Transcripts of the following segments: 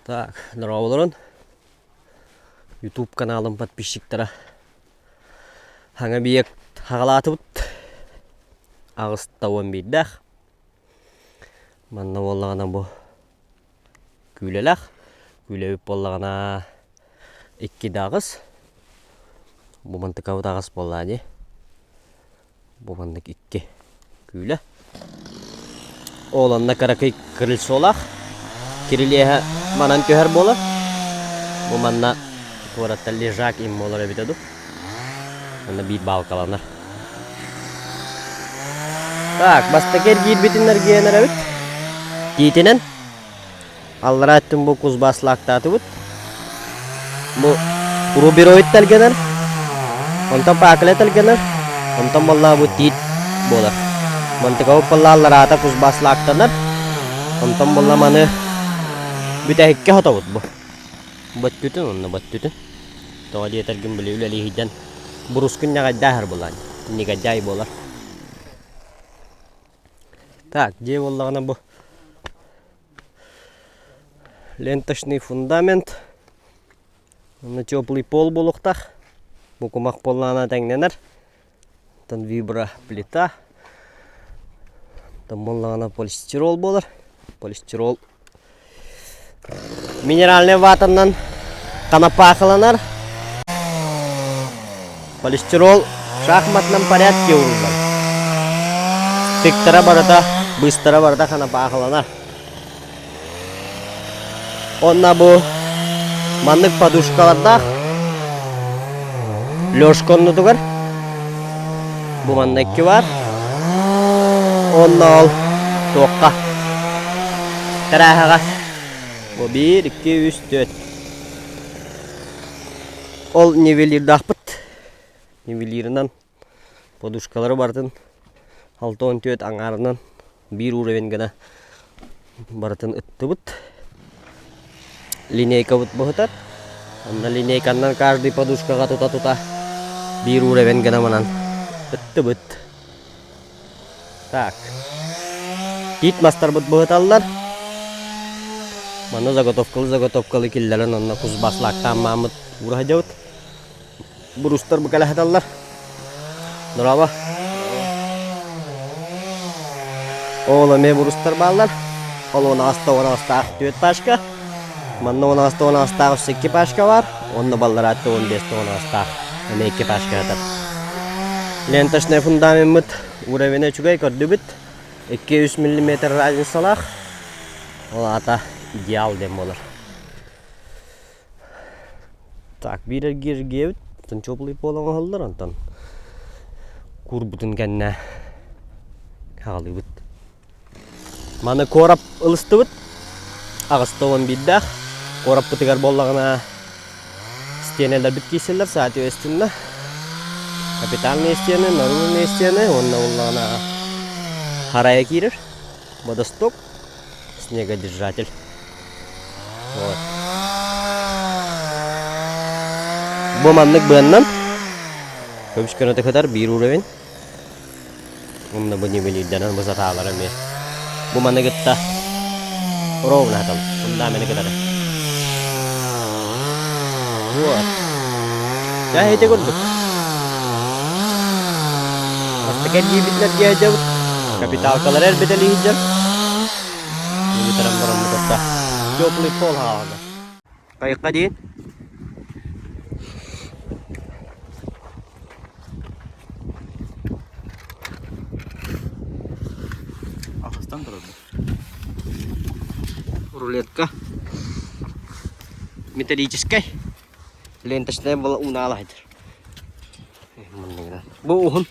Так, здорово, YouTube каналым подписчиктара. Хаңа биек хагалаты бут. Агыстауын биддах. Манна боллагана бу күлелах. Күлебип боллагана 2 дагыс. Бу мантыкабы дагыс боллады. Бу мандык 2 күле. Оланна каракай кырыл солах. Кирилеха манан көхөр болар. Бу манна туарата лежак им болар битаду. Манна бит балкаланар. Так, бастакер гид битиннер генер бит. Китинен аллараттын бу куз баслактаты бут. Бу рубероид телгенер. Онтан пакыле телгенер. Онтан болла бу тит болар. Мантыкабы паллалларата куз баслактанар. Онтан болла маны Bütehikki hatavut bu. Battütün onunla battütün. Toğa diye tergin bile üleli hidden. Buruskun ne kadar her bulan. Ne kadar bolar. Так, diye bollağına bu. Ленточный фундамент. На теплый пол болуктах. Bu kumak pollağına tenglenir. Tan vibra плита. Tan bollağına полистирол болар. Полистирол Минеральный ватаннан канапахаланар. Полистирол в шахматном порядке урылар. Тиктара барата, быстро барата канапахаланар. Онна бу маннык подушкаларда лёшконну тугар. Бу манныкки бар. Онна ол тоққа. Тарахага. Bu 1, 2, 3, 4. Ol nivelirde akpıt. Niveliриnden poduşkaları barıtın. 6-14 angarından bir uğraven gana barıtın ıttı bıt. Lineyka bıt bohutar. Anda lineykandan kardi poduşkaga tuta bir uğraven gana manan ıttı bıt. Tak. Kit master bıt bohutallar. Mana заготовкалы киллерин онна куз баслактан мамыт ура жабыт. Бурустар букала хаталлар. Дораба. Ола ме бурустар баллар. Олона аста төт пашка. Манна она аста 2 пашка бар. Онна баллар атты 15 аста 2 пашка атат. Ленточный фундамент уровене чугай көрдүбүт. 200 мм разницалах. Ола ата идеал dem болар. Так, birer girgevit, tan çoplay polağın hallar antan. Kurbutun kenne halıbıt. Mana korap ılıstybyt. Ağıstowan biddах. Korap bitigar bollağına steneler bitkiseller saati östünde. Kapitalny stene, narunny stene, onna bollağına haraya kirir. Водосток, снегодержатель. Вот. Bu manlık bığından köpüşkön öte kadar bir uğraven. Onunla bu nivelirden bu zatalara mes. Bu manlık ıtta rovna hatam. Bundan beni kadar. Вот. Ya hece gördük. Astaket gibitler giyeceğim. Kapital kalır elbette lihicem. Bu taraftan bu tarafta. Köpli pol halında. Kayıkka değil. Ağızdan durdu. Рулетка. Металлическая. Ленточная была уналайдер. Bu uhun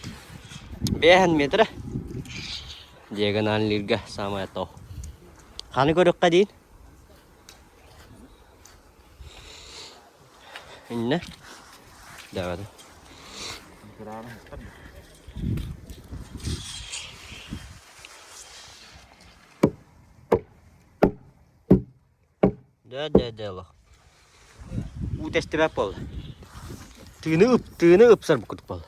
5 metre. Diagonal lirga sama itu. Kan kodok kadin. Ini. Dah. Dah lah. Udah setengah pol. Tını up sar bukut pol.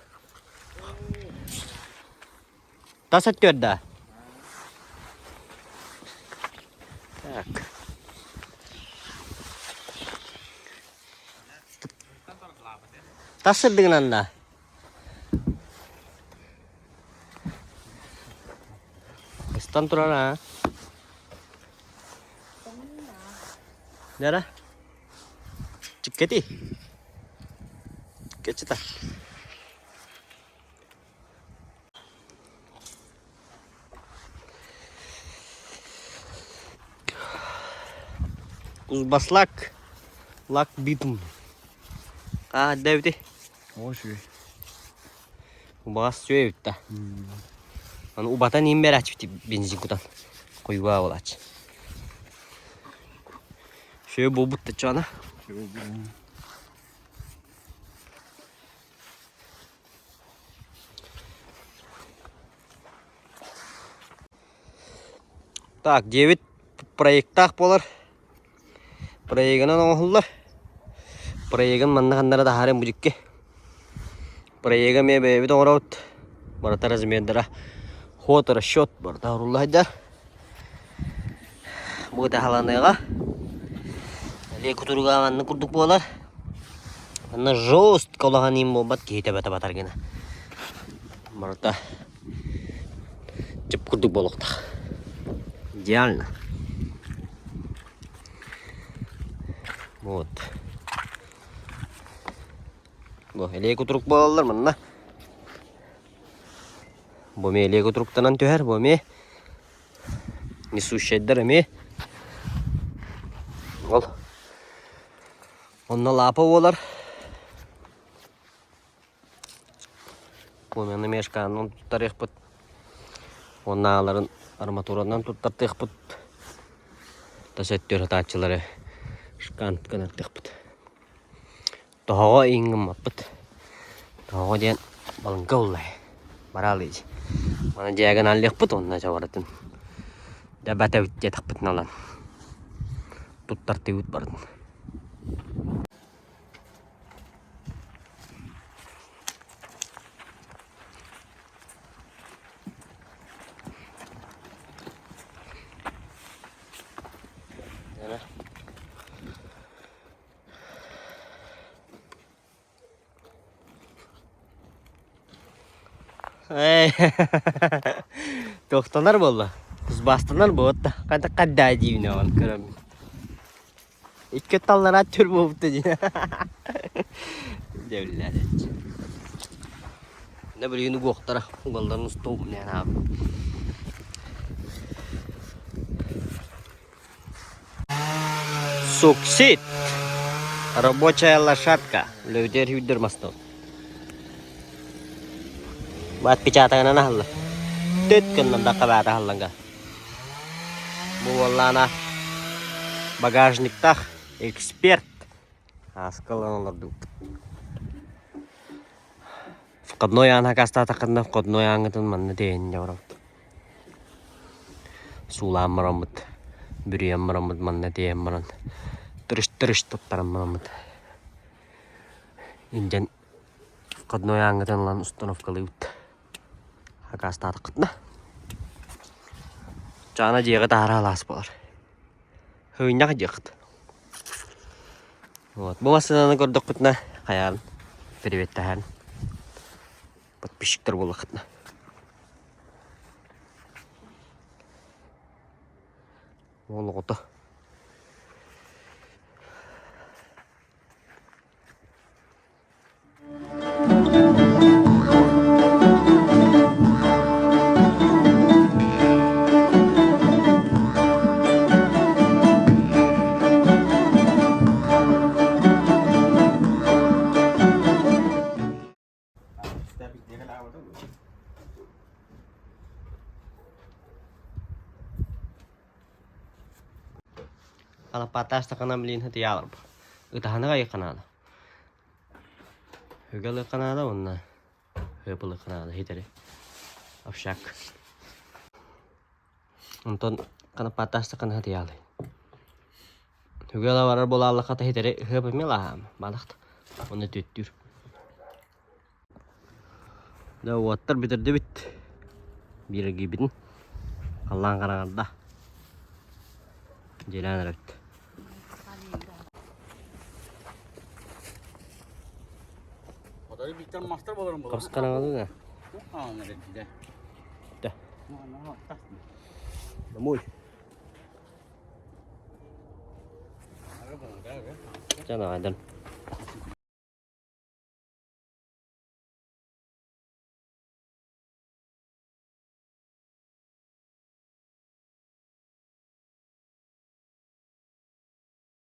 Tasat dah. Так. Tasırdın anda. Istan turan ha. Nara. Ciketi. Kecita. Kuzbaslak. Lak bitum. Ah, David. Hoş bir. Ubas söyle bitti. Аны убатан имбер ач бити бензин кудан. Койуа болач. Şöyle bu butta çana. Так, 9 проекттах болар. Проектынан оңғылар. Проектын манна қандара да харем бұжікке. Проекті ме бәйбі тоңыраут. Барата размендера. Хот расчет барта урулла хаджар. Бұғыта халаныға. Ле кутурға манны күрдік болар. Манна жост колаған ем болбат кейте бәті батар гені. Барата жып күрдік болуқтақ. Идеально. Вот. Бу элек утурук болалар мына. Бу ме элек утуруктан төһәр, бу ме несущайдар эме. Ол. Онна лапа болар. Бу мене мешканын туттарык бут. Онналарын арматурадан туттартык бут. Тасеттер атачылары шкант канаттык бут. Тоға иңім аппыт. Тоға ден балынға олай. Баралыйыз. Мана жайған аллық бұт онына жауаратын. Дәбәті өтте тақпытын алан. Тұттарты өт бардың. Toxtalar bolla. Kuzbastanlar boğutta. Kanda kadda jivne ol kıram. İkke tallara tür boğutta jine. Devliler. Ne böyle yeni goqtara. Ugalların stop ne abi. Суксит. Рабочая лошадка. Людей хюддермастон. Buat picatan na hal. Tet kan nanda kabata halanga. Buwalana багажниктах эксперт. Аскаланлар ду. Входной ана каста такында входной аңытын манна дейін жаврат. Сулам марамыт. Бүрем марамыт манна дейін маран. Тырыш туттарам марамыт. Инден входной аңытын лан установкалы ут. Каста такытна. Жана жеге тара алас болар. Хыйнак жект. Вот. Бу массаны көрдүк кытна. Каян. Привет тахан. Подписчиктер болу кытна. Олу кото. Kalau patas takana melin hati alam. Utahana kayak kanada. Hugale kanada onna. Hepule kanada hitare. Afshak. Unton kana patas takana hati alam. Hugale warar bola Allah kata hitare hepe melaham. Balakt. Onna tüttür. Da water bitir debit. Bir gibin. Allah'ın kanada. Jalan rat. Tadi bicara master baru Kors ka na nga doon ah. Ah, narinig. Dah. Ano, tas. Namoy. Ano ba? Diyan na ka doon.